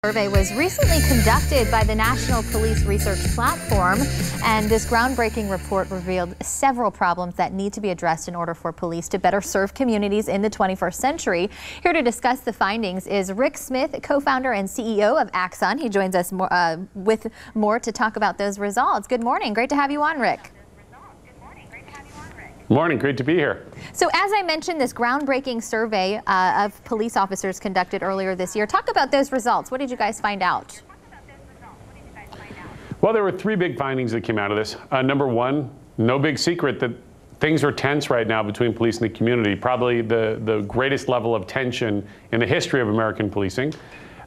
Survey was recently conducted by the National Police Research Platform, and this groundbreaking report revealed several problems that need to be addressed in order for police to better serve communities in the 21st century. Here to discuss the findings is Rick Smith, co-founder and CEO of Axon. He joins us with more to talk about those results. Good morning. Great to have you on, Rick. Morning, great to be here. So as I mentioned, this groundbreaking survey of police officers conducted earlier this year. Talk about those results. What did you guys find out? Well, there were three big findings that came out of this. Number one, no big secret that things are tense right now between police and the community, probably the greatest level of tension in the history of American policing.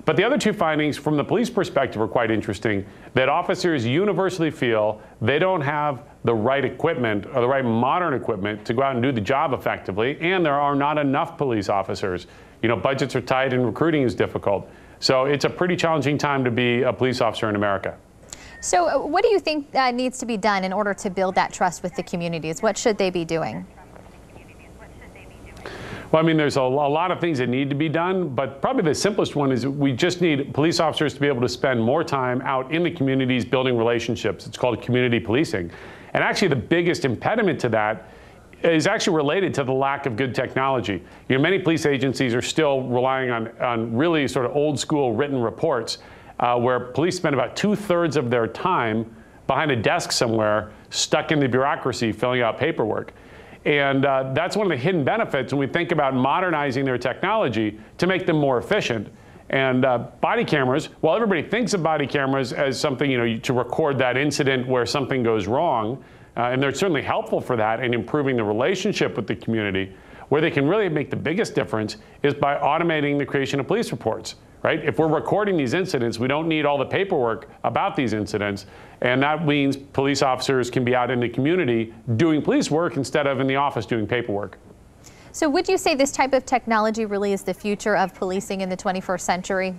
But the other two findings from the police perspective are quite interesting, that officers universally feel they don't have the right equipment or the right modern equipment to go out and do the job effectively, and there are not enough police officers. You know, budgets are tight and recruiting is difficult. So it's a pretty challenging time to be a police officer in America. So what do you think needs to be done in order to build that trust with the communities? What should they be doing? Well, I mean, there's a lot of things that need to be done, but probably the simplest one is we just need police officers to be able to spend more time out in the communities building relationships. It's called community policing. And actually the biggest impediment to that is actually related to the lack of good technology. You know, many police agencies are still relying on really sort of old school written reports where police spend about 2/3 of their time behind a desk somewhere stuck in the bureaucracy filling out paperwork. And that's one of the hidden benefits when we think about modernizing their technology to make them more efficient. And body cameras, while everybody thinks of body cameras as something, you know, to record that incident where something goes wrong, and they're certainly helpful for that in improving the relationship with the community, where they can really make the biggest difference is by automating the creation of police reports. Right? If we're recording these incidents, we don't need all the paperwork about these incidents. And that means police officers can be out in the community doing police work instead of in the office doing paperwork. So would you say this type of technology really is the future of policing in the 21st century?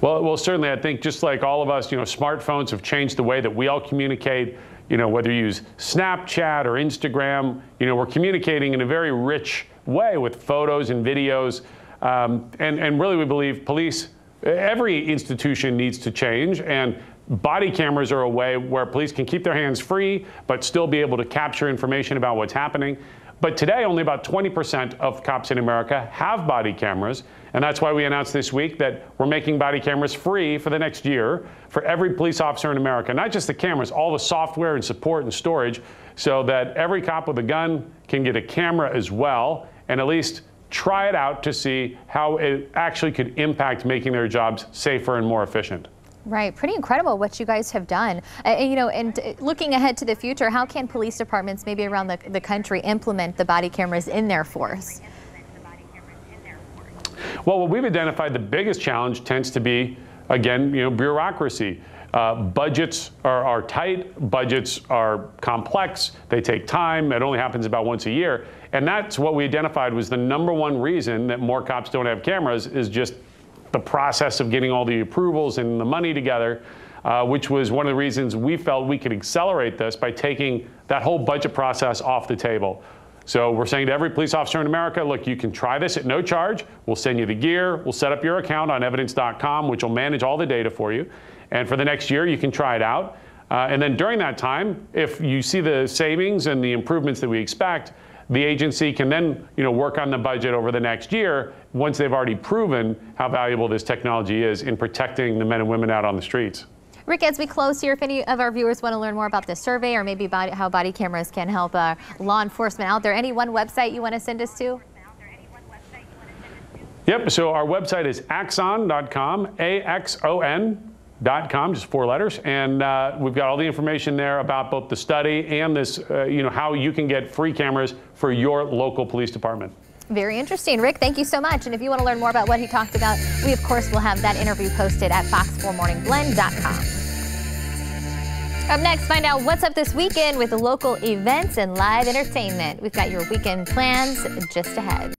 Well, certainly, I think just like all of us, you know, smartphones have changed the way that we all communicate. You know, whether you use Snapchat or Instagram, you know, we're communicating in a very rich way with photos and videos. And really, we believe police, every institution needs to change, and body cameras are a way where police can keep their hands free, but still be able to capture information about what's happening. But today, only about 20% of cops in America have body cameras, and that's why we announced this week that we're making body cameras free for the next year for every police officer in America. Not just the cameras, all the software and support and storage, so that every cop with a gun can get a camera as well, and at least try it out to see how it actually could impact making their jobs safer and more efficient. Right. Pretty incredible what you guys have done. You know, and looking ahead to the future, how can police departments maybe around the country implement the body cameras in their force? Well, what we've identified, the biggest challenge tends to be, again, you know, bureaucracy. Budgets are tight, budgets are complex, they take time, it only happens about once a year. And that's what we identified was the #1 reason that more cops don't have cameras is just the process of getting all the approvals and the money together, which was one of the reasons we felt we could accelerate this by taking that whole budget process off the table. So we're saying to every police officer in America, look, you can try this at no charge. We'll send you the gear. We'll set up your account on evidence.com, which will manage all the data for you. And for the next year, you can try it out. And then during that time, if you see the savings and the improvements that we expect, the agency can then, you know, work on the budget over the next year once they've already proven how valuable this technology is in protecting the men and women out on the streets. Rick, as we close here, if any of our viewers want to learn more about this survey or maybe how body cameras can help law enforcement out there, any one website you want to send us to? Yep, so our website is axon.com, AXON.com, just 4 letters, and we've got all the information there about both the study and this, you know, how you can get free cameras for your local police department. Very interesting. Rick, thank you so much. And if you want to learn more about what he talked about, we, of course, will have that interview posted at fox4morningblend.com. Up next, find out what's up this weekend with local events and live entertainment. We've got your weekend plans just ahead.